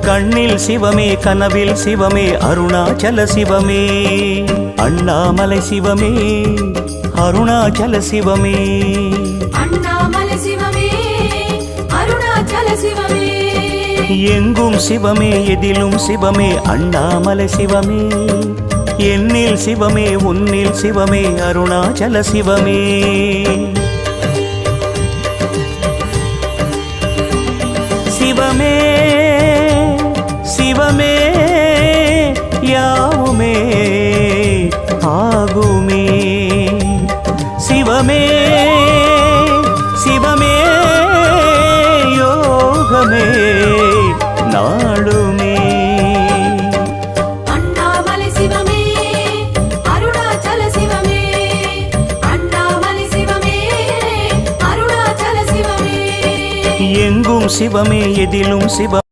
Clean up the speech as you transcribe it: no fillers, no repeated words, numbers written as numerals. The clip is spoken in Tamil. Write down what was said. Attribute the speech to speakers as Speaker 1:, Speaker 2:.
Speaker 1: கண்ணில் சிவமே கனவில் சிவமே அருணாச்சல சிவமே அண்ணாமலை சிவமே அருணாச்சல சிவமே
Speaker 2: அண்ணாமலை சிவமே அருணாச்சல சிவமே
Speaker 1: எங்கும் சிவமே எதிலும் சிவமே அண்ணாமலை சிவமே என்னில் சிவமே உன்னில் சிவமே அருணாச்சல சிவமே சிவமே சிவமே யாவுமே ஆகுமே சிவமே சிவமே யோகமே நாளுமே
Speaker 2: அண்ணாமலை சிவமே அருணாச்சல சிவமே அண்ணாமலை சிவமே அருணாச்சல சிவமே
Speaker 1: எங்கும் சிவமே எதிலும் சிவம்